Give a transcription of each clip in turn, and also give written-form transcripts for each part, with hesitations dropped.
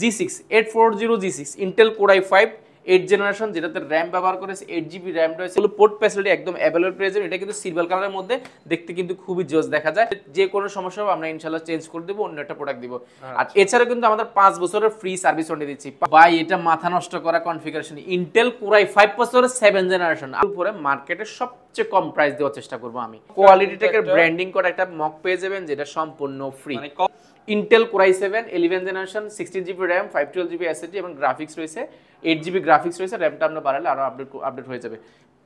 G6 840 G6 Intel Core i5 8 generation, যেটাতে RAM ব্যবহার করেছে 8GB র্যাম রয়েছে। পোর্ট ফ্যাসিলিটি একদম অ্যাভেলেবল পেয়ে যাবেন। এটা কিন্তু সিলভার কালারের মধ্যে দেখতে কিন্তু খুবই জোস দেখা যায়। যে কোনো সমস্যা হবে আমরা ইনশাআল্লাহ চেঞ্জ করে দেব, অন্য একটা প্রোডাক্ট দিব। আর এছাড়া কিন্তু আমাদের 5 বছরের ফ্রি সার্ভিস ওয়ারেন্টি দিচ্ছি। ভাই এটা মাথা নষ্ট করা কনফিগারেশন, Intel Core i5 প্রসেসরের 7 জেনারেশন। উপরে মার্কেটের সবচেয়ে কম প্রাইস দেওয়ার চেষ্টা করব আমি। কোয়ালিটি টেকের ব্র্যান্ডিং করা একটা মক পেয়ে যাবেন, যেটা সম্পূর্ণ free. Intel Core i7 11 generation, 16GB RAM, 512GB SSD এবং গ্রাফিক্স রয়েছে, 8GB গ্রাফিক্স রয়েছে। র্যামটা আমরা বাড়ালে আরো আপডেট হয়ে যাবে।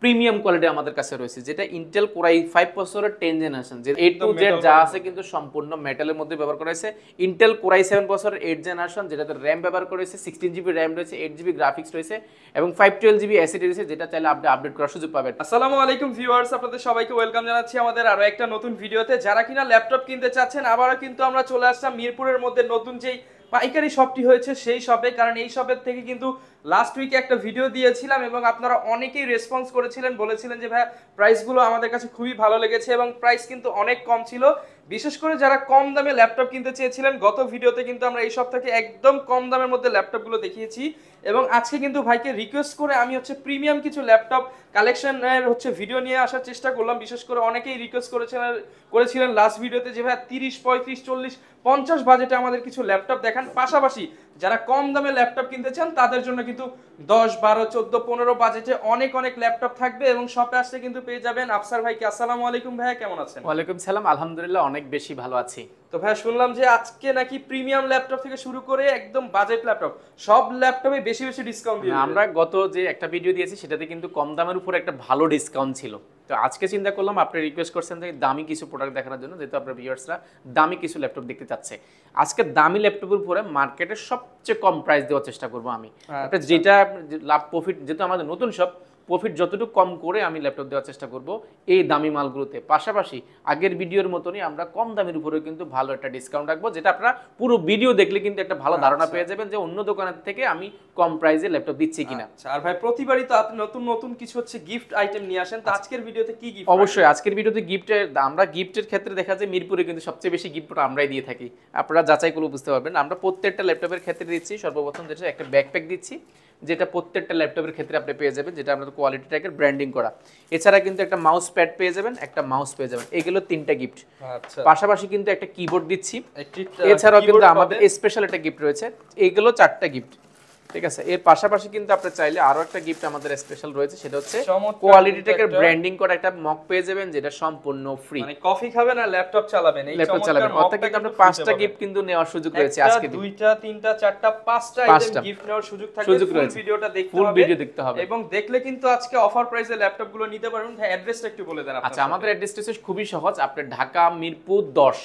প্রিমিয়াম কোয়ালিটি আমাদের কাছে রয়েছে, যেটা Intel Core i5 প্রসেসরের 10 জেনারেশন, যে A to Z যা আছে কিন্তু সম্পূর্ণ মেটালের মধ্যে ব্যবহার করা হয়েছে। Intel Core i7 প্রসেসরের 8 জেনারেশন, যেটাতে RAM ব্যবহার করা হয়েছে, 16GB RAM রয়েছে, 8GB গ্রাফিক্স রয়েছে এবং 512GB SSD রয়েছে, যেটা চাইলে আপনি আপডেট করার সুযোগ পাবেন। আসসালামু আলাইকুম ভিউয়ার্স, আপনাদের সবাইকে ওয়েলকাম জানাচ্ছি আমাদের আরো একটা নতুন ভিডিওতে। যারা কিনা ল্যাপটপ কিনতে চাচ্ছেন, আবারও কিন্তু আমরা চলে আসলাম মিরপুরের মধ্যে নতুন যেই পাইকারি শপটি হয়েছে সেই শপে। কারণ এই শপের থেকে কিন্তু লাস্ট উইকে একটা ভিডিও দিয়েছিলাম এবং আপনারা অনেকেই রেসপন্স করেছিলেন, বলেছিলেন যে ভাই প্রাইসগুলো আমাদের কাছে খুবই ভালো লেগেছে এবং প্রাইস কিন্তু অনেক কম ছিল। বিশেষ করে যারা কম দামে ল্যাপটপ কিনতে চেয়েছিলেন, গত ভিডিওতে কিন্তু আমরা এই শপ থেকে একদম কম দামের মধ্যে ল্যাপটপগুলো দেখিয়েছি। এবং আজকে কিন্তু ভাইকে রিকোয়েস্ট করে আমি প্রিমিয়াম কিছু ল্যাপটপ কালেকশনের ভিডিও নিয়ে আসার চেষ্টা করলাম। বিশেষ করে অনেকেই রিকোয়েস্ট করেছিলেন লাস্ট ভিডিওতে যে ভাই 30, 35, 40, 50 বাজেটে আমাদের কিছু ল্যাপটপ দেখান। পাশাপাশি যারা কম দামে ল্যাপটপ কিনতে চান তাদের জন্য কিন্তু 10, 12, 14, 15 বাজেটে অনেক ল্যাপটপ থাকবে এবং শপে আসলে কিন্তু পেয়ে যাবেন আফসার ভাইকে। আসসালামু আলাইকুম ভাইয়া, কেমন আছেন? ওয়ালাইকুম সালাম, আলহামদুলিল্লাহ অনেক বেশি ভালো আছি। তো ভাইয়া শুনলাম যে আজকে নাকি প্রিমিয়াম ল্যাপটপ থেকে শুরু করে একদম বাজেট ল্যাপটপ সব ল্যাপটপে বেশি বেশি ডিসকাউন্ট দিয়ে আমরা গত যে একটা ভিডিও দিয়েছি সেটাতে কিন্তু কম দামের উপর একটা ভালো ডিসকাউন্ট ছিল। তো আজকে চিন্তা করলাম আপনি রিকোয়েস্ট করছেন যে দামি কিছু প্রোডাক্ট দেখানোর জন্য, যেহেতু আপনার ভিউয়ার্সরা দামি কিছু ল্যাপটপ দেখতে চাচ্ছে। আজকে দামি ল্যাপটপের উপরে মার্কেটের সবচেয়ে কম প্রাইস দেওয়ার চেষ্টা করবো আমি। আপনি যেটা লাভ প্রফিট, যেহেতু আমাদের নতুন সব প্রফিট যতটুকু কম করে আমি ল্যাপটপ দেওয়ার চেষ্টা করব এই দামি মালগুলোতে। পাশাপাশি আগের ভিডিওর মতনই আমরা কম দামের উপরেও কিন্তু ভালো একটা ডিসকাউন্ট রাখবো, যেটা আপনারা পুরো ভিডিও দেখলে কিন্তু একটা ভালো ধারণা পেয়ে যাবেন যে অন্য দোকানের থেকে আমি কম প্রাইসে ল্যাপটপ দিচ্ছি কিনা। আর ভাই প্রতিবারই তো আপনি নতুন নতুন কিছু গিফট আইটেম নিয়ে আসেন, তো আজকের ভিডিওতে কি গিফট? অবশ্যই আজকের ভিডিওতে আমরা গিফটের ক্ষেত্রে দেখা যায় মিরপুরে কিন্তু সবচেয়ে বেশি গিফট আমরাই দিয়ে থাকি। আপনারা যাচাই করে বুঝতে পারবেন। আমরা প্রত্যেকটা ল্যাপটপের ক্ষেত্রে দিচ্ছি সর্বপ্রথম যেটা একটা ব্যাকপ্যাক দিচ্ছি, যেটা প্রত্যেকটা ল্যাপটপের ক্ষেত্রে আপনি পেয়ে যাবেন, যেটা আমাদের কোয়ালিটি ট্যাগের ব্র্যান্ডিং করা। এছাড়া কিন্তু একটা মাউস প্যাড পেয়ে যাবেন, একটা মাউস পেয়ে যাবেন। এগুলো 3টা গিফট। পাশাপাশি কিন্তু একটা কিবোর্ড দিচ্ছি। এছাড়াও কিন্তু আমাদের স্পেশাল একটা গিফট রয়েছে। এইগুলো 4টা গিফট, ঠিক আছে। এর পাশাপাশি কিন্তু আপনি চাইলে আরো একটা গিফট আমাদের স্পেশাল রয়েছে, সেটা হচ্ছে কোয়ালিটি টেকের ব্র্যান্ডিং করা একটা মক পেয়ে যাবেন, যেটা সম্পূর্ণ ফ্রি। মানে কফি খাবেন আর ল্যাপটপ চালাবেন, এই ল্যাপটপ চালাবেন। অর্থাৎ কিন্তু আপনি 5টা গিফট কিন্তু নেওয়ার সুযোগ রয়েছে আজকে। 2টা 3টা 4টা 5টা আইটেম গিফট নেওয়ার সুযোগ থাকবে। ফুল ভিডিওটা দেখতে হবে এবং দেখলে কিন্তু আজকে অফার প্রাইসে ল্যাপটপ গুলো নিতে পারবেন। ভাই অ্যাড্রেসটা একটু বলে দেন। আচ্ছা, আমাদের অ্যাড্রেসটা হচ্ছে খুবই সহজ। আপনি ঢাকা মিরপুর 10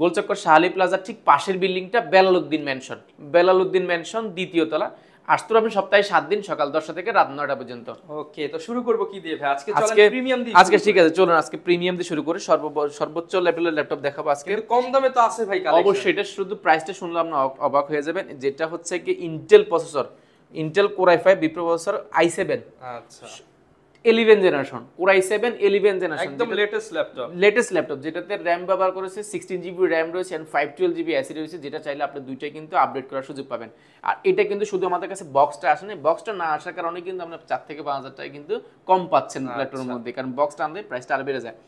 গোলচক্কর শাহালি প্লাজার ঠিক পাশের বিল্ডিংটা বেলালউদ্দিন ম্যানশন দ্বিতীয় তলা। আসতে আপনি সপ্তাহে 7 দিন সকাল 10টা থেকে রাত 9টা পর্যন্ত। ওকে, তো শুরু করব কি দিয়ে ভাই? আজকে চলেন প্রিমিয়াম দিয়ে। আজকে ঠিক আছে, চলুন আজকে প্রিমিয়াম দিয়ে শুরু করি। সর্বোচ্চ লেভেলের ল্যাপটপ দেখাবো আজকে। কিন্তু কম দামে তো আছে ভাই কালেকশন। অবশ্যই, এটা শুধু প্রাইসটা শুনলে আপনি অবাক হয়ে যাবেন। যেটা হচ্ছে কি Intel processor, Intel Core i5 processor i7। আচ্ছা, 11 জেনারেশন Core i7 11 জেনারেশন, একদম লেটেস্ট ল্যাপটপ, যেটাতে RAM ব্যবহার করেছে 16GB RAM রয়েছে এন্ড 512GB SSD রয়েছে, যেটা চাইলে আপনি দুইটাই কিন্তু আপডেট করার সুযোগ পাবেন। আর এটা কিন্তু শুধু আমাদের কাছে বক্সটা আসে না, বক্সটা না আসার কারণে কিন্তু আপনি 4 থেকে 5,000 টাকা কিন্তু কম পাচ্ছেন ল্যাপটপের মধ্যে, কারণ বক্সটা আনলে প্রাইসটা আরো বেড়ে যায়।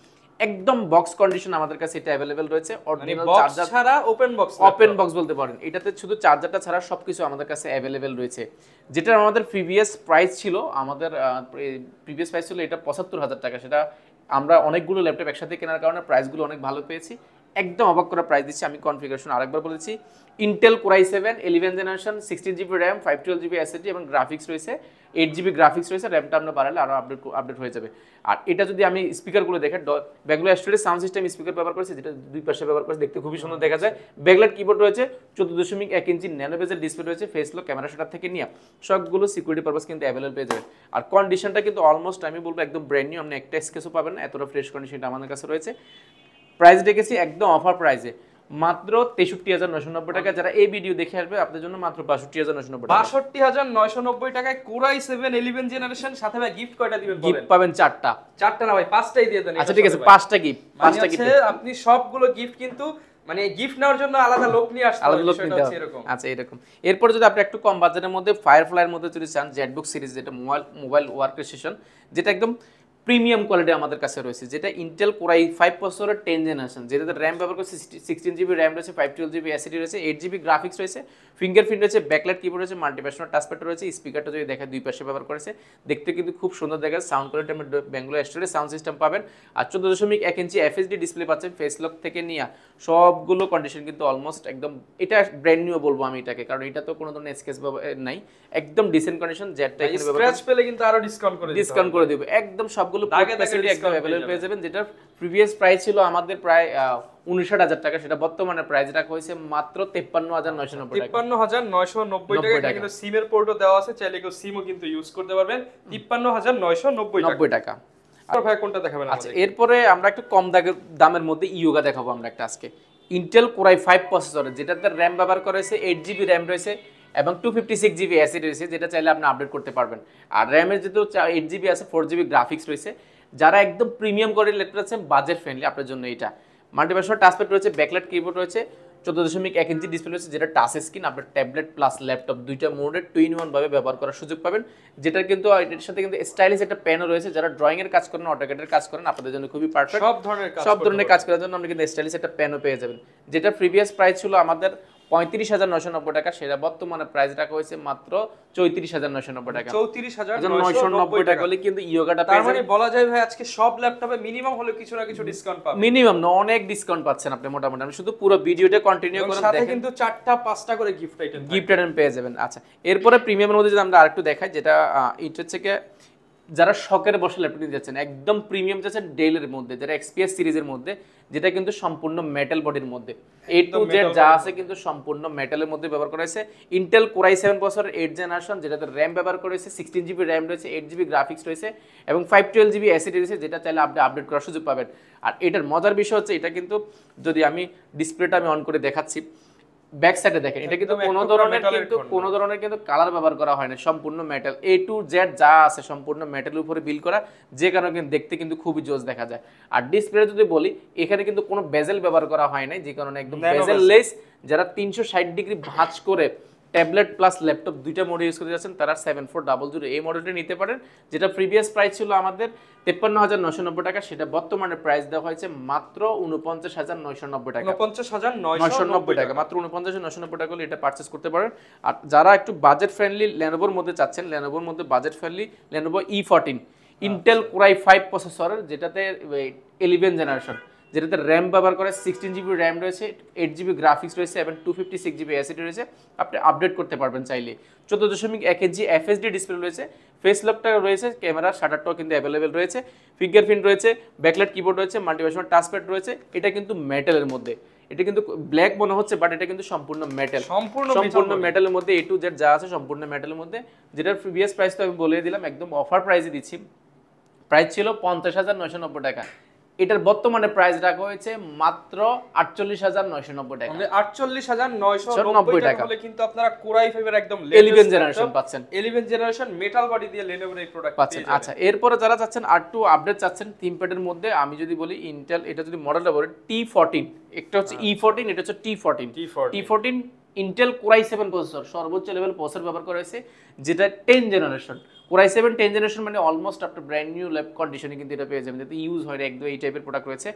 একদম বক্স কন্ডিশন আমাদের কাছে এটা अवेलेबल রয়েছে। অরিজিনাল চার্জার ছাড়া ওপেন বক্স বলতে পারেন। এটাতে শুধু চার্জারটা ছাড়া সবকিছু আমাদের কাছে अवेलेबल রয়েছে। যেটা আমাদের প্রিভিয়াস প্রাইস ছিল এটা 75,000 টাকা। সেটা আমরা অনেকগুলো ল্যাপটপ একসাথে কেনার কারণে প্রাইসগুলো অনেক ভালো পেয়েছি। একদম অবাক করা প্রাইস দিচ্ছি। আমি কনফিগারেশন আরেকবার বলেছি, Intel Core i7 11 generation, 16GB RAM, 512GB SSD এবং গ্রাফিক্স রয়েছে, 8GB গ্রাফিক্স রয়েছে। র্যামটা আমরা বাড়ালে আরো আপডেট হয়ে যাবে। আর এটা যদি আমি স্পিকারগুলো দেখে, backlight studio sound system speaker ব্যবহার করেছে, যেটা দুই পাশে ব্যবহার করেছে, দেখতে খুবই সুন্দর দেখা যায়। ব্যাকলাইট কিবোর্ড রয়েছে, 14.1 ইঞ্চি ন্যানো বেজের ডিসপ্লে রয়েছে, ফেস লক ক্যামেরা সেটআপ থেকে নিয়ে সবগুলো সিকিউরিটি পারপাস কিন্তু अवेलेबल পেয়ে যাবেন। আর কন্ডিশনটা কিন্তু অলমোস্ট আমি বলবো একদম ব্র্যান্ড নিউ, আপনি একটা স্কেচও পাবেন না, এতটা ফ্রেশ কন্ডিশনটা আমাদের কাছে রয়েছে। প্রাইস দেখেছি একদম অফার প্রাইসে, মাত্র 63,990 টাকা। যারা এই ভিডিও দেখে আসবে আপনাদের জন্য মাত্র 62,990 টাকা। 62,990 টাকায় Core i7 11 জেনারেশন, সাথে ভাই গিফট কয়টা দিবেন? গিফট পাবেন 4টা না ভাই 5টাই দিয়ে দেন। আচ্ছা ঠিক আছে, 5টা গিফট। আপনি সবগুলো গিফট কিন্তু মানে গিফট নেওয়ার জন্য আলাদা লোক নিয়ে আসতে হবে, আলাদা লোক বিষয়টা নিতে হচ্ছে হবে। এরকম। আচ্ছা এরকম। এরপর যদি আপনি একটু কম বাজেটের মধ্যে ফায়ারফ্লাইয়ের মধ্যে যদি চান, জেটবুক সিরিজ, যেটা মোবাইল ওয়ার্ক স্টেশন, যেটা একদম প্রিমিয়াম কোয়ালিটি আমাদের কাছে রয়েছে, যেটা ইন্টেল কোর i5 প্রসেসরের 10 জেনারেশন, যেটাতে র্যাম ব্যবহার করছে 16 জিবি র্যাম রয়েছে, 512 জিবি এসএসডি রয়েছে, 8 জিবি গ্রাফিক্স রয়েছে, ফিঙ্গারপ্রিন্ট রয়েছে, ব্যাকলাইট কিবোর্ড রয়েছে, মাল্টিপ্যাশনাল টাচপ্যাড রয়েছে, স্পিকারটা যদি দেখে দুই পাশে ব্যবহার করেছে, দেখতে কিন্তু খুব সুন্দর দেখা যায়। সাউন্ড কোয়ালিটি আমরা ব্যাঙ্গালোর স্টোরে সাউন্ড সিস্টেম পাবেন, আর 14.1 ইঞ্চি এফএসডি ডিসপ্লে পাচ্ছেন। ফেস লক থেকে নিয়ে সবগুলো কন্ডিশন কিন্তু অলমোস্ট একদম, এটা ব্র্যান্ড নিউ বলবো আমি এটাকে, কারণ এটা তো কোনো ধরনের স্কেচ নাই, একদম ডিসেন্ট কন্ডিশন। জেটটা এখানে স্ক্র্যাচ পেলে কিন্তু আরো ডিসকাউন্ট করে দেব একদম, সবগুলো দাগে ফ্যাসিলিটি একদম अवेलेबल পেয়ে যাবেন। যেটা প্রিভিয়াস প্রাইস ছিল আমাদের প্রায় 59,000 টাকা, সেটা বর্তমানে প্রাইস রাখা হয়েছে মাত্র 53,990 টাকা। 53,990 টাকা। এখানে কিন্তু সিমের পোর্টও দেওয়া আছে, চাইলে কেউ সিমও কিন্তু ইউজ করতে পারবেন। 53,990 টাকা। আর ভাই কোনটা দেখাবেন আচ্ছা আমাদের? এরপরে আমরা একটু কম দামের মধ্যে ইয়োগা দেখাবো আমরা একটা আজকে। ইন্টেল কোর i5 প্রসেসরে, যেটাতে র্যাম ব্যবহার করা হয়েছে 8 জিবি র্যাম রয়েছে এবং 256 জিবি এসএসডি রয়েছে, যেটা চাইলে আপনি আপডেট করতে পারবেন। আর র্যামের যেহেতু 8 জিবি আছে, 4 জিবি গ্রাফিক্স রয়েছে। যারা একদম প্রিমিয়াম কোয়ালিটির ল্যাপটপ আছেন, বাজেট ফ্রেন্ডলি, আপনার জন্য এটা। মাল্টিপ্যাশনাল টাচপ্যাড রয়েছে, ব্যাকলাইট কিবোর্ড রয়েছে, 14.1 ইঞ্চি ডিসপ্লে রয়েছে, যেটা টাচ স্ক্রিন, আপনার ট্যাবলেট প্লাস ল্যাপটপ দুইটা মোডে 2-in-1 ভাবে ব্যবহার করার সুযোগ পাবেন। যেটা কিন্তু এর সাথে কিন্তু স্টাইলিশ একটা পেনও রয়েছে। যারা ড্রয়িং এর কাজ করেন, অটোক্যাডের কাজ করেন, আপনাদের জন্য খুবই পারফেক্ট। সব ধরনের কাজ করার জন্য আপনি কিন্তু স্টাইলিশ একটা পেনও পেয়ে যাবেন। যেটা প্রিভিয়াস প্রাইস ছিল আমাদের 35,990 টাকা, সেটা বর্তমানে প্রাইস রাখা হয়েছে মাত্র 34,990 টাকা। 34,990 টাকা হলে কিন্তু ইয়োগাটা তার মানে বলা যায় ভাই আজকে সব ল্যাপটপে মিনিমাম হলে কিছু না কিছু ডিসকাউন্ট পাবেন। মিনিমাম না, অনেক ডিসকাউন্ট পাচ্ছেন আপনি মোটামুটি। আমি শুধু পুরো ভিডিওটা কন্টিনিউ করেন, সাথে দেখেন কিন্তু 4টা-5টা করে গিফট আইটেম পেয়ে যাবেন। আচ্ছা এরপরে প্রিমিয়ামের মধ্যে যদি আমরা আরেকটু দেখাই, যেটা এটা হচ্ছে কি, যারা শখের বসে ল্যাপটপ নিতে যাচ্ছেন, একদম প্রিমিয়াম যাচ্ছেন ডেলের মধ্যে, যেটা এক্সপিএস সিরিজের মধ্যে, যেটা কিন্তু সম্পূর্ণ মেটাল বডির মধ্যে, এ টু জেড যা আছে কিন্তু সম্পূর্ণ মেটালের মধ্যে ব্যবহার করা হয়েছে। ইন্টেল কোর i7 প্রসেসরের 8 জেনারেশন, যেটাতে র্যাম ব্যবহার করা হয়েছে 16 জিবি র্যাম রয়েছে, 8 জিবি গ্রাফিক্স রয়েছে এবং 512 জিবি এসএসডি রয়েছে, যেটা চাইলে আপনি আপডেট করার সুযোগ পাবেন। আর এটার মজার বিষয় হচ্ছে, এটা কিন্তু যদি আমি ডিসপ্লেটা আমি অন করে দেখাচ্ছি, ব্যাক সাইডে দেখেন, এটা কিন্তু কোনো ধরনের কিন্তু কালার ব্যবহার করা হয় না, সম্পূর্ণ মেটাল, এ টু জেড যা আছে সম্পূর্ণ মেটালের উপরে বিল্ড করা, যে কারণে কিন্তু দেখতে কিন্তু খুবই জোস দেখা যায়। আর ডিসপ্লে যদি বলি, এখানে কিন্তু কোনো বেজেল ব্যবহার করা হয় নাই, যে কারণে একদম বেজেল লেস। যারা 360 ডিগ্রি ভাঁজ করে ট্যাবলেট প্লাস ল্যাপটপ দুইটা মডেল ইউজ করতে যাচ্ছেন, তারা 7400 এই মডেলটা নিতে পারেন। যেটা প্রিভিয়াস প্রাইস ছিল আমাদের 53,990 টাকা, সেটা বর্তমানে প্রাইস দেওয়া হয়েছে মাত্র 49,990 টাকা। 49,990 টাকা, মাত্র 49,990 টাকা হলে এটা পারচেজ করতে পারেন। আর যারা একটু বাজেট ফ্রেন্ডলি লেনোভোর মধ্যে চাচ্ছেন, লেনোভোর মধ্যে budget friendly Lenovo E14 Intel core i5 প্রসেসরের, যেটাতে 11 জেনারেশন, যেটাতে র্যাম ব্যবহার করে 16 জিবি র্যাম রয়েছে, 8 জিবি গ্রাফিক্স রয়েছে এবং 256 জিবি এসএসডি রয়েছে, আপনি আপডেট করতে পারবেন চাইলে। 14.1 ইঞ্চি এফএসডি ডিসপ্লে রয়েছে, ফেস লকটা রয়েছে, ক্যামেরা শাটারটাও কিন্তু অ্যাভেলেবেল রয়েছে, ফিঙ্গারপ্রিন্ট রয়েছে, ব্যাকলাইট কিবোর্ড রয়েছে, মাল্টিপ্যাশনাল টাচপ্যাড রয়েছে। এটা কিন্তু মেটালের মধ্যে, এটা কিন্তু ব্ল্যাক মনে হচ্ছে বাট এটা কিন্তু সম্পূর্ণ মেটাল, সম্পূর্ণ মেটালের মধ্যে, এ টু জেড যা আছে সম্পূর্ণ মেটালের মধ্যে। যেটার প্রিভিয়াস প্রাইস তো আমি বলে দিলাম, একদম অফার প্রাইসে দিচ্ছি। প্রাইস ছিল 50,990 টাকা, এটার বর্তমানে প্রাইস রাখা হয়েছে মাত্র 48,990 টাকা। 48,990 টাকা হলে কিন্তু আপনারা কোর i5 এর একদম 11 জেনারেশন পাচ্ছেন, 11 জেনারেশন মেটাল বডি দিয়ে Lenovo এই প্রোডাক্ট পাচ্ছেন। আচ্ছা এরপরে যারা চাচ্ছেন R2 আপডেট চাচ্ছেন থিমপ্যাডের মধ্যে, আমি যদি বলি ইন্টেল, এটা যদি মডেলটা বলি T14, একটা হচ্ছে E14, এটা হচ্ছে T14 Intel core i7 processor, সর্বোচ্চ লেভেল প্রসেসর ব্যবহার করা হয়েছে, যেটা 10 জেনারেশন। কোর i7 10 জেনারেশন মানে অলমোস্ট আপনার ব্র্যান্ড নিউ ল্যাব কন্ডিশনে কিন্তু এটা পেয়ে যাবেন, যাতে ইউজ হয় না একদম এই টাইপের প্রোডাক্ট রয়েছে।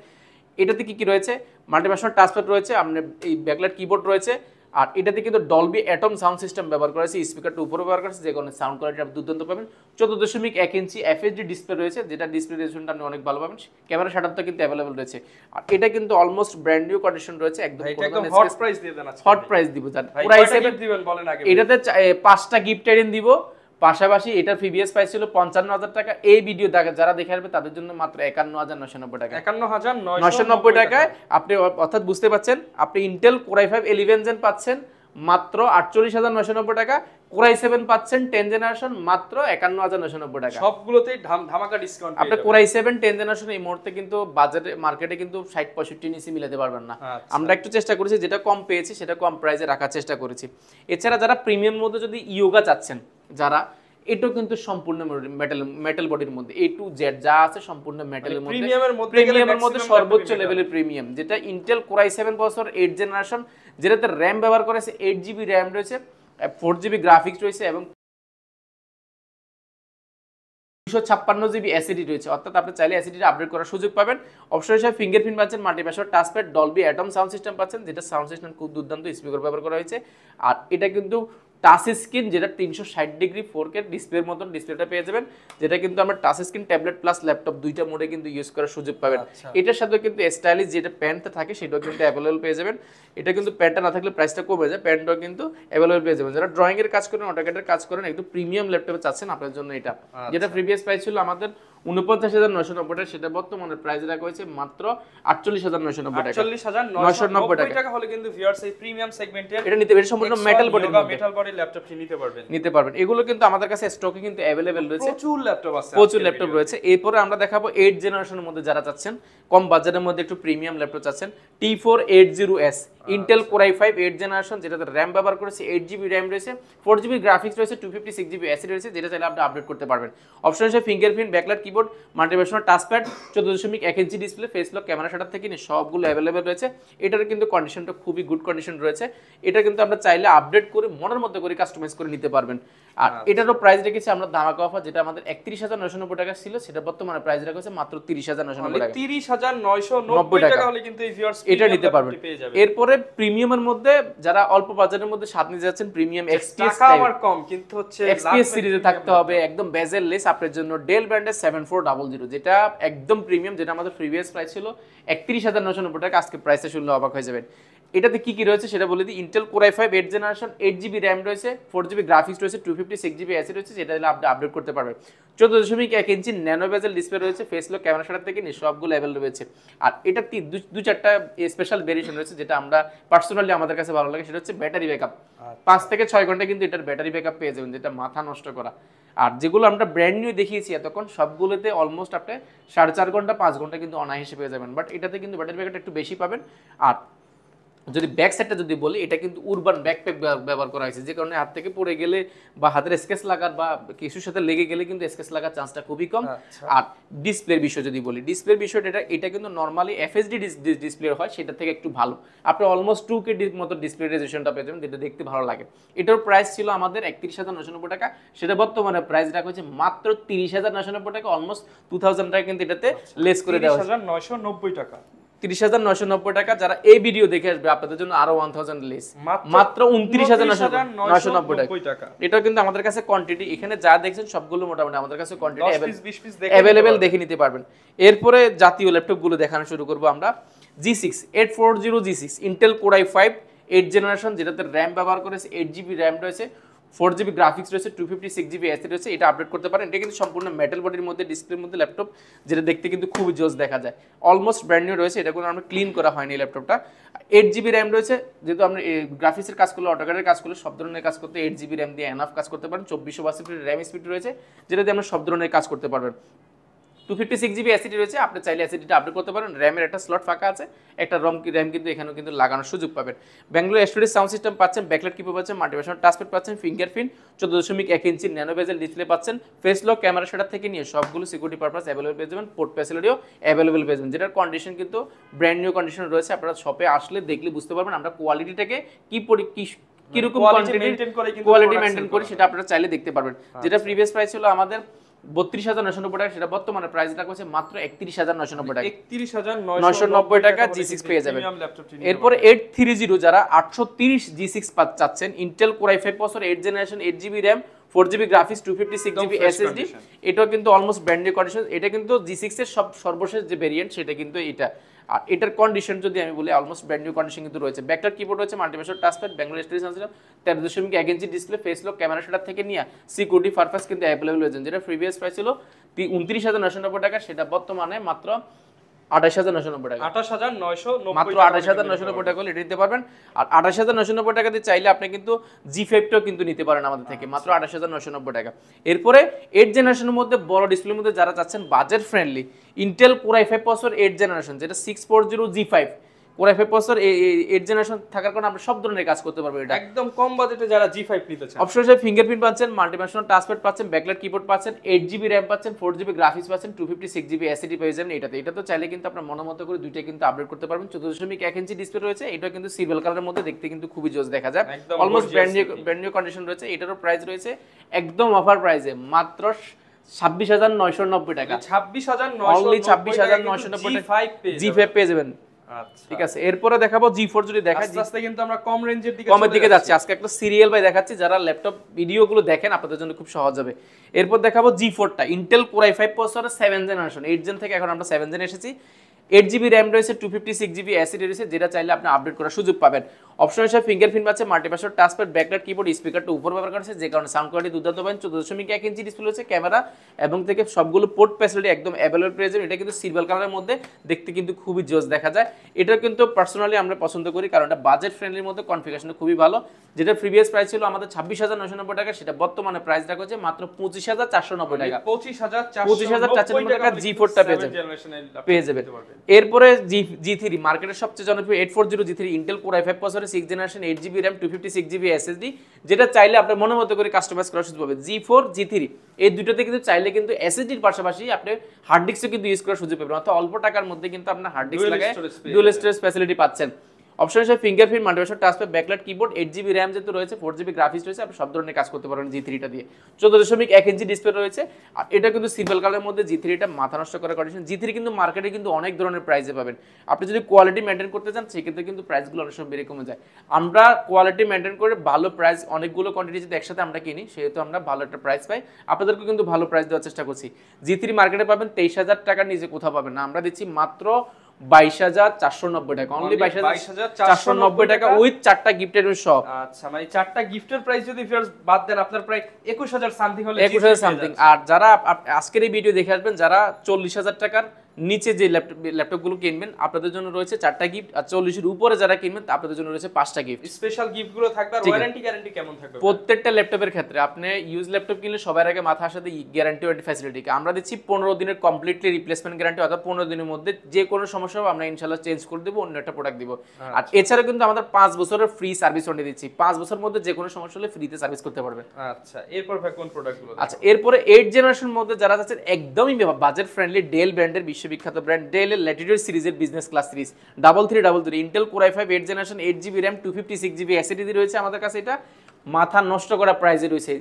এটাতে কি কি রয়েছে, মাল্টিপ্যাশনাল টাচপ্যাড রয়েছে, আপনার এই ব্যাকলাইট কিবোর্ড রয়েছে, আর এটাতে কিন্তু ডলবি অ্যাটম সাউন্ড সিস্টেম ব্যবহার করা হয়েছে, স্পিকারটা উপরে ব্যবহার করা হয়েছে, যে কারণে সাউন্ড কোয়ালিটি আপনি দুর্দান্ত পাবেন। 14.1 ইঞ্চি এফএসডি ডিসপ্লে রয়েছে, যেটা ডিসপ্লে রেজোলিউশনটা আপনি অনেক ভালো পাবেন, ক্যামেরা শাটারটা কিন্তু অ্যাভেলেবল রয়েছে। আর এটা কিন্তু অলমোস্ট ব্র্যান্ড নিউ কন্ডিশন রয়েছে, একদম হট প্রাইস দিয়ে দেন আজকে, হট প্রাইস দিব। কোর i7 দিবেন বলেন আগে, এটাতে 5টা গিফট আইটেম দিব, পাশাপাশি এটার প্রিভিয়াস প্রাইস ছিল 55,000 টাকা। এই ভিডিও যারা দেখে আসবে তাদের জন্য মাত্র 51,990 টাকা, 51,990 টাকায় আপনি, অর্থাৎ বুঝতে পাচ্ছেন, আপনি ইন্টেল কোর i5 11 জেন পাচ্ছেন মাত্র 48,990 টাকা, কোর i7 পাচ্ছেন 10 জেনারেশন মাত্র 51,990 টাকা। সবগুলোতেই ধামাকা ডিসকাউন্ট। আপনি কোর i7 10 জেনারেশন এই মুহূর্তে কিন্তু বাজারে মার্কেটে কিন্তু 60-65 নিচে মিলাতে পারবেন না। আমরা একটু চেষ্টা করেছি, যেটা কম পেয়েছি সেটা কম প্রাইসে রাখার চেষ্টা করেছি। এছাড়া যারা প্রিমিয়াম মধ্যে যদি ইয়োগা চাচ্ছেন, যারা এটাও কিন্তু সম্পূর্ণ মেটাল বডির মধ্যে A to Z যা আছে সম্পূর্ণ মেটালের মধ্যে, প্রিমিয়ামের মধ্যে প্রিমিয়ামের মধ্যে সর্বোচ্চ লেভেলের প্রিমিয়াম, যেটা Intel core i7 processor 8 generation, যেটাতে র্যাম ব্যবহার করেছে 8GB র্যাম রয়েছে, 4GB গ্রাফিক্স রয়েছে এবং 256GB এসএসডি রয়েছে। অর্থাৎ আপনি চাইলে এসএসডি আপডেট করার সুযোগ পাবেন। অপশন হিসেবে ফিঙ্গারপ্রিন্ট পাচ্ছেন, মাল্টিপ্যাশন touchpad, Dolby Atmos sound system পাচ্ছেন, যেটা সাউন্ড সিস্টেম খুব দুর্দান্ত, স্পিকার ব্যবহার করা হয়েছে। আর এটা কিন্তু টাচ স্ক্রিন, যেটা 360 ডিগ্রি 4K ডিসপ্লের মতন ডিসপ্লেটা পেয়ে যাবেন, যেটা কিন্তু আমরা touch screen, tablet plus laptop দুইটা মোডে কিন্তু ইউজ করার সুযোগ পাবেন। এটার সাথে কিন্তু স্টাইলিশ যেটা প্যান্টটা থাকে সেটাও কিন্তু অ্যাভেলেবল পেয়ে যাবেন। এটা কিন্তু প্যান্টটা না থাকলে প্রাইসটা কমে যায়, প্যান্টটাও কিন্তু অ্যাভেলেবল পেয়ে যাবেন। যারা ড্রয়িং এর কাজ করেন, অটোক্যাডের কাজ করেন, একটু প্রিমিয়াম ল্যাপটপে চাচ্ছেন, আপনার জন্য এটা। যেটা প্রিভিয়াস প্রাইস ছিল আমাদের 49,990 টাকা, সেটা বর্তমানে প্রাইস রাখা হয়েছে মাত্র 48,990 টাকা। 48,990 টাকা হলে কিন্তু ভিউয়ার্স এই প্রিমিয়াম সেগমেন্টের এটা নিতে পারেন, সম্পূর্ণ মেটাল বডির মধ্যে মেটাল বডি ল্যাপটপটি নিতে পারবেন। এগুলো কিন্তু আমাদের কাছে স্টকে কিন্তু अवेलेबल রয়েছে, প্রচুর ল্যাপটপ আছে, প্রচুর ল্যাপটপ রয়েছে। এরপরে আমরা দেখাবো 8 জেনারেশনের মধ্যে যারা চাচ্ছেন, কম বাজেটের মধ্যে একটু প্রিমিয়াম ল্যাপটপ চাচ্ছেন, T480S Intel core i5 8 generation, যেটাতে র্যাম ব্যবহার করেছে 8GB র্যাম রয়েছে, 4GB গ্রাফিক্স রয়েছে, 256GB এসএসডি রয়েছে, যেটা চাইলে আপনি আপডেট করতে পারবেন। অপশন হিসেবে ফিঙ্গারপ্রিন্ট, ব্যাকলাইট কিবোর্ড, মাল্টিপ্যাশন touchpad, 14.1 inch display, face lock, camera setup থেকে নিয়ে সবগুলো अवेलेबल রয়েছে। এটার কিন্তু কন্ডিশনটা খুবই গুড কন্ডিশন রয়েছে। এটা কিন্তু আমরা চাইলে আপডেট করে মনের মতো করে কাস্টমাইজ করে নিতে পারবেন। আর এটারও প্রাইস রেখেছি আমরা ধামাকা অফার, যেটা আমাদের 31,990 টাকা ছিল, সেটা বর্তমানে প্রাইস রাখা হয়েছে মাত্র 30,990 টাকা। 30,990 টাকা হলে কিন্তু এই ভিউয়ার্স এটা নিতে পারবেন। এরপরে প্রিমিয়ামের মধ্যে যারা অল্প বাজেটের মধ্যে স্বাদ নিতে যাচ্ছেন, প্রিমিয়াম এক্সপিএস টাকা আমার কম কিন্তু হচ্ছে এক্সপিএস সিরিজে থাকতে হবে, একদম বেজেল লেস, আপনার জন্য ডেল ব্র্যান্ডের 7400, যেটা একদম প্রিমিয়াম, যেটা আমাদের প্রিভিয়াস প্রাইস ছিল 31,990 টাকা, আজকে প্রাইসে শুনলে অবাক হয়ে যাবেন। এটাতে কি কি রয়েছে সেটা বলে দিই। Intel core i5 8 generation, 8GB RAM রয়েছে, 4GB গ্রাফিক্স রয়েছে, 256GB এসএসডি রয়েছে, যেটা দিলে আপনি আপডেট করতে পারবেন। 14.1 ইঞ্চি ন্যানো বেজেল ডিসপ্লে রয়েছে, ফেস লক, ক্যামেরা সেটআপ থেকে নিয়ে সবগুলো अवेलेबल রয়েছে। আর এটা দুই চারটা স্পেশাল ভেরিয়েশন রয়েছে, যেটা আমরা পার্সোনালি আমাদের কাছে ভালো লাগে, সেটা হচ্ছে ব্যাটারি ব্যাকআপ। 5 থেকে 6 ঘন্টা কিন্তু এটার ব্যাটারি ব্যাকআপ পেয়ে যাবেন, যেটা মাথা নষ্ট করা। আর যেগুলো আমরা ব্র্যান্ড নিউ দেখিয়েছি এতক্ষণ, সবগুলোতে অলমোস্ট আপনি 4.5 ঘন্টা 5 ঘন্টা কিন্তু অনায়াসে পেয়ে যাবেন, বাট এটাতে কিন্তু ব্যাটারি ব্যাকআপটা একটু বেশি পাবেন। আর যদি ব্যাক সাইডটা যদি বলি, এটা কিন্তু উরবান ব্যাকপ্যাক ব্যবহার করা হয়েছে, যে কারণে হাত থেকে পড়ে গেলে বা হাতের স্কেচ লাগার বা কিছুর সাথে লেগে গেলে কিন্তু স্কেচ লাগার চান্সটা খুবই কম। আর ডিসপ্লের বিষয় যদি বলি, ডিসপ্লের বিষয়টা এটা কিন্তু নরমালি এফএসডি ডিসপ্লে হয়, সেটা থেকে একটু ভালো, আপনি অলমোস্ট 2K মতো ডিসপ্লে রেজোলিউশনটা পেয়ে যাবেন, যেটা দেখতে ভালো লাগে। এটার প্রাইস ছিল আমাদের 31,990 টাকা, সেটা বর্তমানে প্রাইস রাখা হয়েছে মাত্র 30,990 টাকা, অলমোস্ট 2000 টাকা কিন্তু এটাতে লেস করে দেওয়া হয়েছে। 30,990 টাকা, 30,990 টাকা। যারা এই ভিডিও দেখে আসবে আপনাদের জন্য আরো 1000 লেস, মাত্র 29,990 টাকা। এটাও কিন্তু আমাদের কাছে কোয়ান্টিটি, এখানে যা দেখছেন সবগুলো মোটামুটি আমাদের কাছে কোয়ান্টিটি अवेलेबल দেখে নিতে পারবেন। এরপরে জাতীয় ল্যাপটপ গুলো দেখানো শুরু করব আমরা। G6 840 G6 Intel core i5 8 generation, যেটাতে র্যাম ব্যবহার করেছে 8GB র্যাম রয়েছে, 4GB গ্রাফিক্স রয়েছে, 256GB এসএসডি রয়েছে, এটা আপডেট করতে পারেন। এটা কিন্তু সম্পূর্ণ মেটাল বডির মধ্যে, ডিসপ্লের মধ্যে ল্যাপটপ, যেটা দেখতে কিন্তু খুবই জোস দেখা যায়, অলমোস্ট ব্র্যান্ড নিউ রয়েছে। এটা কোনো আমরা ক্লিন করা হয়নি ল্যাপটপটা। 8GB র্যাম রয়েছে, যেহেতু আপনি গ্রাফিক্সের কাজ করলে, অটোক্যাডের কাজ করলে, সব ধরনের কাজ করতে 8GB র্যাম দিয়ে এনাফ কাজ করতে পারেন। 2482 র্যাম স্পিড রয়েছে, যেটা দিয়ে আমরা সব ধরনের কাজ করতে পারবেন। 256GB এসএসডি রয়েছে, আপনি চাইলে এসএসডিটা আপডেট করতে পারেন। র্যামের একটা স্লট ফাঁকা আছে, একটা র্যাম কিন্তু এখানেও কিন্তু লাগানোর সুযোগ পাবেন। ব্যাঙ্গালোর স্টুডিও সাউন্ড সিস্টেম পাচ্ছেন, ব্যাকলাইট কিবোর্ড পাচ্ছেন, মাল্টিপ্যাশন টাচপ্যাড পাচ্ছেন, ফিঙ্গারপ্রিন্ট, 14.1 ইঞ্চি ন্যানো বেজেল ডিসপ্লে পাচ্ছেন, ফেস লক, ক্যামেরা সেটআপ থেকে নিয়ে সবগুলো সিকিউরিটি পারপাস अवेलेबल পেয়ে যাবেন, পোর্ট ফ্যাসিলিটিও अवेलेबल পেয়ে যাবেন, যেটার কন্ডিশন কিন্তু ব্র্যান্ড নিউ কন্ডিশন রয়েছে। আপনারা শপে আসলে দেখলে বুঝতে পারবেন আমরা কোয়ালিটিটাকে কিরকম কোয়ালিটি মেনটেন করি, সেটা আপনারা চাইলে দেখতে পারবেন। যেটা প্রিভিয়াস প্রাইস ছিল আমাদের 32,990 টাকা, সেটা বর্তমানে প্রাইস রাখা হয়েছে মাত্র 31,990 টাকা। 31,990 টাকা G6 পেয়ে যাবেন। এরপরে 830 যারা 830 G6 চাচ্ছেন, Intel core i5 processor 8 generation, 8GB RAM, 4GB graphics, 256GB SSD, এটাও কিন্তু অলমোস্ট ব্র্যান্ড নিউ কন্ডিশন। এটা কিন্তু G6 এর সর্বশেষ যে ভেরিয়েন্ট, সেটা কিন্তু এটা। আর এটার কন্ডিশন যদি আমি বলি, অলমোস্ট ব্র্যান্ড নিউ কন্ডিশন কিন্তু রয়েছে। ব্যাকলাইট কিবোর্ড রয়েছে, মাল্টিপ্যাশন টাচপ্যাড, ব্যাঙ্গালোর studio sound system, 13.1 inch display, face lock, camera setup থেকে নিয়ে সিকিউরিটি পারপাস কিন্তু अवेलेबल হয়েছে। যেটা প্রিভিয়াস প্রাইস ছিল 29,990 টাকা, সেটা বর্তমানে মাত্র 28,990 টাকা, 28,990 মাত্র 28,990 টাকা এটা নিতে পারবেন। আর 28,990 টাকা দিয়ে চাইলে আপনি কিন্তু G5টাও কিন্তু নিতে পারেন আমাদের থেকে, মাত্র 28,990 টাকা। এরপরে 8 জেনারেশনের মধ্যে বড় ডিসপ্লের মধ্যে যারা চাচ্ছেন budget friendly, Intel core i5 processor 8 generation, যেটা 640 G5 core i5 processor 8 generation থাকার কারণে আমরা সব ধরনের কাজ করতে পারবো। এটা একদম কম বাজেটে যারা G5 নিতে চান, অপশন হিসেবে ফিঙ্গারপ্রিন্ট পাচ্ছেন, মাল্টিফাংশনাল টাচপ্যাড পাচ্ছেন, ব্যাকলাইট কিবোর্ড পাচ্ছেন, 8GB RAM পাচ্ছেন, 4GB গ্রাফিক্স পাচ্ছেন, 256GB SSD পেয়ে যাবেন। এটা তো চাইলে কিন্তু আপনার মতো করে দুইটা কিন্তু আপডেট করতে পারবেন। 14.1 ইঞ্চি ডিসপ্লে রয়েছে, এটা কিন্তু সিলভার কালারের মধ্যে দেখতে কিন্তু খুবই জোস দেখা যায়, অলমোস্ট ব্র্যান্ড নিউ কন্ডিশন রয়েছে। এটারও প্রাইস রয়েছে একদম অফার প্রাইসে মাত্র 26,990 টাকা, 26,990 টাকা G5 পেয়ে যাবেন। আচ্ছা ঠিক আছে, এরপরে দেখাবো G4 যদি দেখাই, আস্তে কিন্তু আমরা কম রেঞ্জের দিকে কমের দিকে যাচ্ছি। আজকে একটা সিরিয়াল বাই দেখাচ্ছি, যারা ল্যাপটপ ভিডিওগুলো দেখেন আপনাদের জন্য খুব সহজ হবে। এরপর দেখাবো G4টা, ইন্টেল কোর i5 প্রসেসরের 7 জেনারেশন, 8 জেন থেকে এখন আমরা 7 জেন এসেছি। 8GB RAM রয়েছে, 256GB SSD রয়েছে, যেটা চাইলে আপনি আপডেট করার সুযোগ পাবেন। অপশন হিসেবে ফিঙ্গারপ্রিন্ট পাচ্ছে, মাল্টিপাসওয়ার্ড টাচপ্যাড, ব্যাকলাইট কিবোর্ড, স্পিকারটা উপর ব্যবহার করেছে, যে কারণে সাউন্ড কোয়ালিটি দুর্দান্ত পাবেন। 14.1 ইঞ্চি ডিসপ্লে রয়েছে, ক্যামেরা এবং থেকে সবগুলো পোর্ট ফ্যাসিলিটি একদম অ্যাভেলেবল পেয়ে যাবেন। এটা কিন্তু সিলভার কালারের মধ্যে দেখতে কিন্তু খুবই জোস দেখা যায়। এটা কিন্তু পার্সোনালি আমরা পছন্দ করি, কারণ এটা বাজেট ফ্রেন্ডলির মধ্যে, কনফিগারেশন খুবই ভালো। যেটা প্রিভিয়াস প্রাইস ছিল আমাদের 26,990 টাকা, সেটা বর্তমানে প্রাইস রাখা হচ্ছে মাত্র 25,490 টাকা। 25,490 টাকা G4টা পেয়ে যাবেন। এরপরে G3 মার্কেটের সবচেয়ে জনপ্রিয় 840 G3 ইন্টেল কোর i5 প্রসেসরের 6 generation, 8GB RAM, 256GB SSD, যেটা চাইলে আপনার মতো করে কাস্টমাইজ করার সুযোগ পাবেন। G4 G3 এই দুটোতে কিন্তু চাইলে কিন্তু SSDর পাশাপাশি আপনি হার্ড ডিস্কও কিন্তু ইউজ করার সুযোগ পাবেন, অর্থাৎ অল্প টাকার মধ্যে কিন্তু আপনার হার্ড ডিস্ক লাগায় ডুয়াল স্টোরেজ ফ্যাসিলিটি পাচ্ছেন। অপশন হিসেবে ফিঙ্গারপ্রিন্ট, মাল্টিপাসওয়ার্ড touchpad, backlight keyboard, 8GB RAM যেহেতু রয়েছে, 4GB গ্রাফিক্স রয়েছে, আপনি সব ধরনের কাজ করতে পারবেন G3টা দিয়ে। 14.1 ইঞ্চি ডিসপ্লে রয়েছে, আর এটা কিন্তু সিলভার কালারের মধ্যে G3টা মাথা নষ্ট করার কন্ডিশন। G3 কিন্তু মার্কেটে কিন্তু অনেক ধরনের প্রাইসে পাবেন, আপনি যদি কোয়ালিটি মেনটেন করতে চান সেক্ষেত্রে কিন্তু প্রাইসগুলো অনেক সময় বেড়ে কমে যায়। আমরা কোয়ালিটি মেনটেন করে ভালো প্রাইস, অনেকগুলো কোয়ান্টিটি যদি একসাথে আমরা কিনি সেহেতু আমরা ভালো একটা প্রাইস পাই, আপনাদেরকে কিন্তু ভালো প্রাইস দেওয়ার চেষ্টা করছি। G3 মার্কেটে পাবেন 23,000 টাকার নিচে কোথাও পাবেন না, আমরা দিচ্ছি মাত্র 22,490 টাকা, অনলি 22,490 টাকা উইথ 4টা গিফটের সহ। আচ্ছা, মানে 4টা গিফটের প্রাইস যদি ভিউয়ার্স বাদ দেন আপনার প্রায় 21,000 সামথিং হলে 21,000 সামথিং। আর যারা আজকের এই ভিডিও দেখে আসবেন, যারা 40,000 টাকার নিচে যে ল্যাপটপগুলো কিনবেন আপনাদের জন্য রয়েছে 4টা গিফট, আর 40-এর উপরে যারা কিনবেন আপনাদের জন্য রয়েছে 5টা গিফট। স্পেশাল গিফটগুলো থাকবে। আর ওয়ারেন্টি গ্যারান্টি কেমন থাকবে প্রত্যেকটা ল্যাপটপের ক্ষেত্রে? আপনি ইউজ ল্যাপটপ কিনলে সবার আগে মাথা আসাতে গ্যারান্টি ওয়ারেন্টি ফ্যাসিলিটি আমরা দিচ্ছি 15 দিনের কমপ্লিটলি রিপ্লেসমেন্ট গ্যারান্টি, অর্থাৎ 15 দিনের মধ্যে যে কোনো সমস্যা হবে আমরা ইনশাআল্লাহ চেঞ্জ করে দেব, অন্য একটা প্রোডাক্ট দিব। আর এছাড়া কিন্তু আমাদের 5 বছরের ফ্রি সার্ভিস ওয়ারেন্টি দিচ্ছি, 5 বছরের মধ্যে যে কোনো সমস্যা হলে ফ্রিতে সার্ভিস করতে পারবেন। আচ্ছা, এরপর ভাই কোন প্রোডাক্টগুলো? আচ্ছা, এরপরে 8 জেনারেশন মধ্যে যারা চাচ্ছেন একদমই বাজেট ফ্রেন্ডলি, ডেল ব্র্যান্ডের বিশ্ববিখ্যাত ব্র্যান্ড ডেল ল্যাটিটিউড সিরিজের business class series 3333 Intel core i5 8 generation, 8GB RAM, 256GB SSD রয়েছে আমাদের কাছে। এটা মাথা নষ্ট করা প্রাইসে রয়েছে।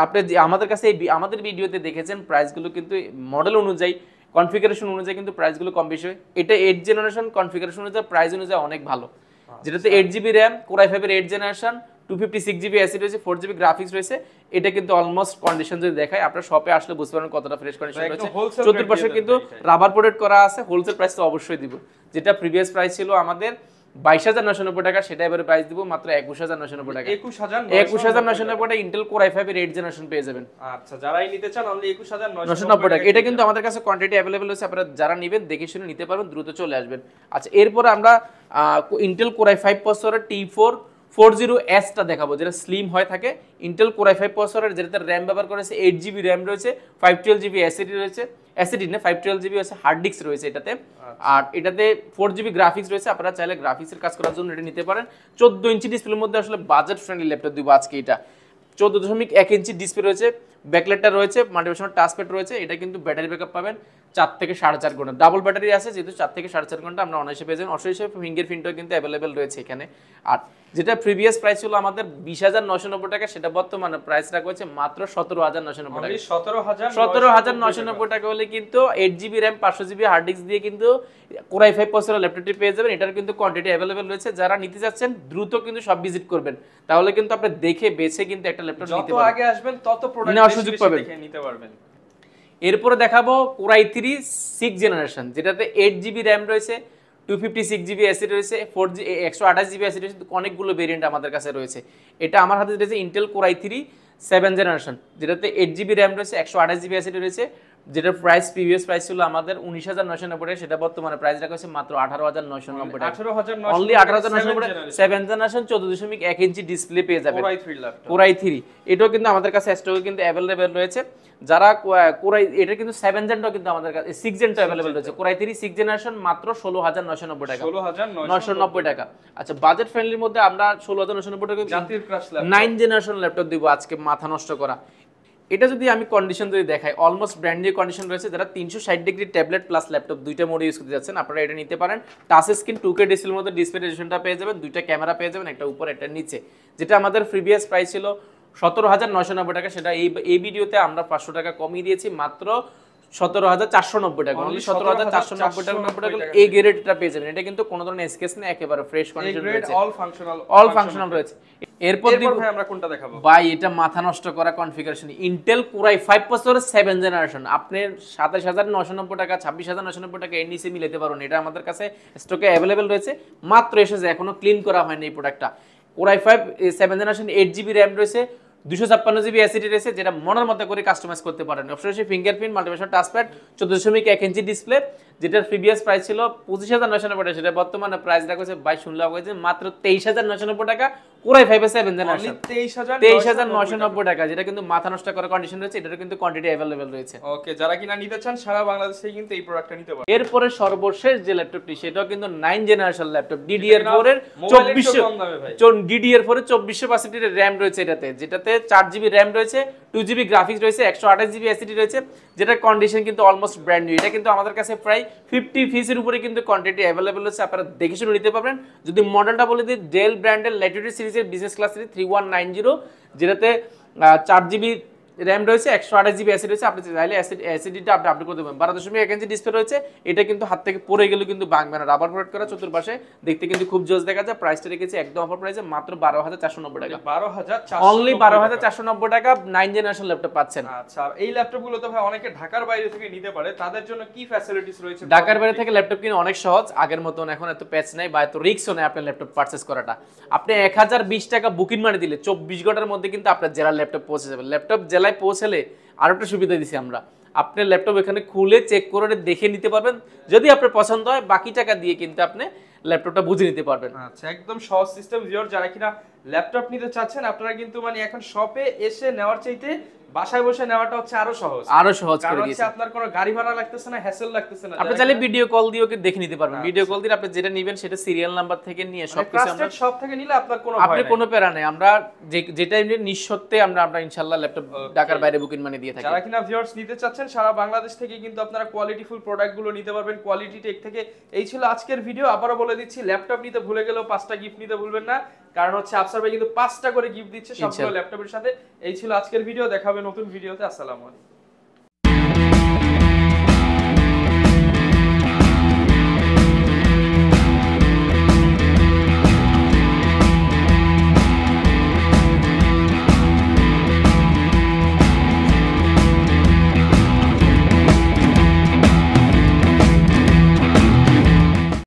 আপনি আমাদের কাছে আমাদের ভিডিওতে দেখেছেন প্রাইসগুলো কিন্তু মডেল অনুযায়ী, কনফিগারেশন অনুযায়ী কিন্তু প্রাইসগুলো কম বেশি হয়। এটা 8 জেনারেশন কনফিগারেশন অনুযায়ী প্রাইস অনুযায়ী অনেক ভালো, যেটাতে 8GB RAM, কোর i5 এর 8 জেনারেশন, 256GB SSD রয়েছে, 4GB গ্রাফিক্স রয়েছে। এটা কিন্তু অলমোস্ট কন্ডিশন যদি দেখায় আপনারা শপে আসলে বুঝতে পারবেন কতটা ফ্রেশ কন্ডিশন রয়েছে। 14% কিন্তু রাবার প্রোটেক্ট করা আছে, হোলসেল প্রাইস তো অবশ্যই দিব। যেটা প্রিভিয়াস প্রাইস ছিল আমাদের 22,990 টাকা, সেটা এবারে প্রাইস দিব মাত্র 21,990 টাকা। 21,990 টাকা ইন্টেল কোর i5 এর 8 জেনারেশন পেয়ে যাবেন। আচ্ছা, যারাই নিতে চান অনলি 21,990 টাকা। এটা কিন্তু আমাদের কাছে কোয়ান্টিটি अवेलेबल আছে, আপনারা যারা নেবেন দেখে শুনে নিতে পারবেন, দ্রুত চলে আসবেন। আচ্ছা, এরপর আমরা ইন্টেল কোর i5 প্রসেসরের T440S টা দেখাবো, যেটা স্লিম হয় থাকে। ইন্টেল কোর i5 প্রসেসরের যেটাতে RAM ব্যবহার করেছে 8GB RAM রয়েছে, 512GB SSD রয়েছে, SSD না 512GB আছে হার্ড ডিস্ক রয়েছে এটাতে। আর এটাতে 4GB গ্রাফিক্স রয়েছে, আপনারা চাইলে গ্রাফিক্সের কাজ করার জন্য এটা নিতে পারেন। 14 ইঞ্চি ডিসপ্লের মধ্যে আসলে বাজেট ফ্রেন্ডলি ল্যাপটপ দিব আজকে। এটা 14.1 ইঞ্চি ডিসপ্লে রয়েছে, ব্যাকলাইটটা রয়েছে, মাল্টিপাসওয়ার্ড টাচপ্যাড রয়েছে। এটা কিন্তু ব্যাটারি ব্যাকআপ পাবেন 4 থেকে 4.5 ঘন্টা, ডাবল ব্যাটারি আছে, যেহেতু 4 থেকে 4.5 ঘন্টা আমরা অনায়াসে পেয়ে যাবেন। অবশ্যই হিসেবে ফিঙ্গারপ্রিন্টও কিন্তু অ্যাভেলেবেল রয়েছে এখানে। আর যেটা প্রিভিয়াস প্রাইস ছিল আমাদের 20,990 টাকা, সেটা বর্তমানে প্রাইস রাখা হয়েছে মাত্র 17,990 টাকা। 17,990 টাকা হলে কিন্তু 8GB RAM, 500GB hard disk দিয়ে কিন্তু কোর i5 প্রসেসরের ল্যাপটপটি পেয়ে যাবেন। এটার কিন্তু কোয়ান্টিটি অ্যাভেলেবেল রয়েছে, যারা নিতে যাচ্ছেন দ্রুত কিন্তু সব ভিজিট করবেন, তাহলে কিন্তু আপনি দেখে বেছে কিন্তু একটা ল্যাপটপ নিতে পারবেন। যত আগে আসবেন তত প্রোডাক্ট নেওয়ার সুযোগ পাবেন, দেখে নিতে পারবেন। এরপরে দেখাবো কোর i3 6 জেনারেশন, যেটাতে 8GB RAM রয়েছে, 256GB SSD রয়েছে, 128GB SSD রয়েছে, অনেকগুলো ভেরিয়েন্ট আমাদের কাছে রয়েছে। এটা আমার হাতে রয়েছে ইন্টেল কোর i3 7 জেনারেশন, যেটাতে 8GB RAM রয়েছে, 128GB SSD রয়েছে, যেটা প্রাইস প্রিভিয়াস প্রাইস ছিল আমাদের 19,990 টাকা, সেটা বর্তমানে প্রাইস রাখা হয়েছে মাত্র 18,990 টাকা। 18,990 অনলি 18,990 টাকা 7 জেনারেশন 14.1 ইঞ্চি ডিসপ্লে পেয়ে যাবেন। Core i3 laptop, Core i3 এটাও কিন্তু আমাদের কাছে স্টকে কিন্তু अवेलेबल রয়েছে। যারা Core i এটা কিন্তু 7 জেনটাও কিন্তু আমাদের কাছে 6 জেনটা अवेलेबल রয়েছে। Core i3 6 জেনারেশন মাত্র 16,990 টাকা। 16,990 টাকা। আচ্ছা বাজেট ফ্রেন্ডলির মধ্যে আমরা 16,990 টাকা জাতির ক্রাশ ল্যাপটপ 9 জেনারেশন ল্যাপটপ দিব আজকে মাথা নষ্ট করা। এটা যদি আমি কন্ডিশন যদি দেখাই, অলমোস্ট ব্র্যান্ড নিউ কন্ডিশন রয়েছে। যারা 360 ডিগ্রি ট্যাবলেট প্লাস ল্যাপটপ দুইটা মোড ইউজ করতে যাচ্ছেন, আপনারা এটা নিতে পারেন। টাচ স্ক্রিন 2K ডিসপ্লের মধ্যে ডিসপ্লে রেজোলিউশনটা পেয়ে যাবেন, দুইটা ক্যামেরা পেয়ে যাবেন, একটা উপর একটা নিচে। যেটা আমাদের প্রিভিয়াস প্রাইস ছিল 17,990 টাকা, সেটা এই ভিডিওতে আমরা 500 টাকা কমিয়ে দিয়েছি মাত্র 17,490 টাকা। অনলি 17,490 টাকা এই গ্রেডটা পেয়ে যাবেন। এটা কিন্তু কোনো ধরনের স্কেচ নেই, একেবারে ফ্রেশ কন্ডিশন রয়েছে, অল ফাংশনাল রয়েছে। এরপর ভাই আমরা কোনটা দেখাবো? ভাই এটা মাথা নষ্ট করা কনফিগারেশন, ইন্টেল Core i5 প্রসেসরের 7 জেনারেশন। আপনি 27,990 টাকা 26,990 টাকা এর নিচে মিলাতে পারুন। এটা আমাদের কাছে স্টকে अवेलेबल রয়েছে, মাত্র এসেছে, এখনো ক্লিন করা হয়নি এই প্রোডাক্টটা। Core i5 7 generation 8GB RAM রয়েছে, 256GB SSD রয়েছে, যেটা মনের মতো করে কাস্টমাইজ করতে পারেন। অপশন রয়েছে fingerprint, multimedia touchpad, 14.1 inch display. যেটার প্রিভিয়াস প্রাইস ছিল 25,990 টাকা, সেটা বর্তমানে প্রাইস রাখা হয়েছে 22 শুনলে হয়েছে মাত্র 23,990 টাকা। Core i5 7 জেনারেশন 23,990 টাকা, যেটা কিন্তু মাথা নষ্ট করার কন্ডিশন রয়েছে। এটার কিন্তু কোয়ান্টিটি अवेलेबल রয়েছে। ওকে, যারা কিনা নিতে চান সারা বাংলাদেশে কিন্তু এই প্রোডাক্টটা নিতে পারেন। এরপরে সর্বশেষ যে ল্যাপটপটি, সেটাও কিন্তু 9 জেনারেশন ল্যাপটপ, DDR4 এর 2400 এর RAM রয়েছে যেটাতে 4GB RAM রয়েছে, 2GB গ্রাফিক্স রয়েছে, 128GB SSD রয়েছে। যেটার কন্ডিশন কিন্তু অলমোস্ট ব্র্যান্ড নিউ। এটা কিন্তু আমাদের কাছে প্রায় 50 পিসের উপরে কিন্তু কোয়ান্টিটি अवेलेबल আছে, আপনারা দেখে শুনে নিতে পারবেন। যদি মডেলটা বলে দিই, ডেল ব্র্যান্ডের ল্যাটিটিউড সিরিজের বিজনেস ক্লাস 3190, যেটাতে 4GB RAM রয়েছে, 128GB SSD রয়েছে। আপনি চাইলে SSDটা আপনি আপডেট করতে পারবেন। 12.1 ইঞ্চি ডিসপ্লে রয়েছে। এটা কিন্তু হাত থেকে পড়ে গেলে কিন্তু ভাঙবে না, রাবার প্রোটেক্ট করা, চতুর্পাশে দেখতে কিন্তু খুব জোস দেখা যায়। প্রাইসটা রেখেছি একদম অফার প্রাইসে মাত্র 12,490 টাকা। 12,490 অনলি 12,490 টাকা 9 জেনারেশন ল্যাপটপ পাচ্ছেন। আচ্ছা, এই ল্যাপটপগুলো তো ভাই অনেকে ঢাকার বাইরে থেকে নিতে পারে, তাদের জন্য কি ফ্যাসিলিটিস রয়েছে? ঢাকার বাইরে থেকে ল্যাপটপ কিনে অনেক সহজ, আগের মতন এখন এত প্যাচ নাই বা এত রিস্কও নেই আপনার ল্যাপটপ পারচেজ করাটা। আপনি 1020 টাকা বুকিং মানি দিলে 24 ঘন্টার মধ্যে কিন্তু আপনার জেলার ল্যাপটপ পৌঁছে যাবে। ল্যাপটপ জেলায় পৌঁছালে আরো একটা সুবিধা দিছি আমরা, আপনার ল্যাপটপ এখানে খুলে চেক করে দেখে নিতে পারবেন। যদি আপনার পছন্দ হয় বাকি টাকা দিয়ে কিন্তু আপনি ল্যাপটপটা বুঝে নিতে পারবেন। আচ্ছা, একদম সহজ সিস্টেম। ভিউয়ার যারা কিনা ল্যাপটপ নিতে চাচ্ছেন, আপনারা কিন্তু মানে এখন শপে এসে নেওয়ার চাইতে বাসায় বসে নেওয়াটা হচ্ছে আরো সহজ করে দিয়েছে। আপনার কোনো গাড়ি ভাড়া লাগতেছে না, হ্যাসেল লাগতেছে না। আপনি চাইলে ভিডিও কল দিয়েও কি দেখে নিতে পারবেন। ভিডিও কল দিয়ে আপনি যেটা নেবেন সেটা সিরিয়াল নাম্বার থেকে নিয়ে সবকিছু আমরা সব থেকে নিলে আপনার কোনো ভয় নাই, আপনি কোনো প্যারা নেই। আমরা যেটা নিঃশর্তে আমরা ইনশাআল্লাহ ল্যাপটপ ঢাকার বাইরে বুকিং মানে দিয়ে থাকি। যারা কিনা ভিউয়ার্স নিতে চাচ্ছেন সারা বাংলাদেশ থেকে কিন্তু আপনারা কোয়ালিটিফুল প্রোডাক্টগুলো নিতে পারবেন কোয়ালিটি টেক থেকে। এই ছিল আজকের ভিডিও। আবারো বলে দিচ্ছি, ল্যাপটপ নিতে ভুলে গেলেও 5টা গিফট নিতে ভুলবেন না, কারণ হচ্ছে আফসার ভাই কিন্তু 5টা করে গিফট দিচ্ছে সবগুলো ল্যাপটপের সাথে। এই ছিল আজকের ভিডিও, দেখা হবে নতুন ভিডিওতে। আসসালামু আলাইকুম।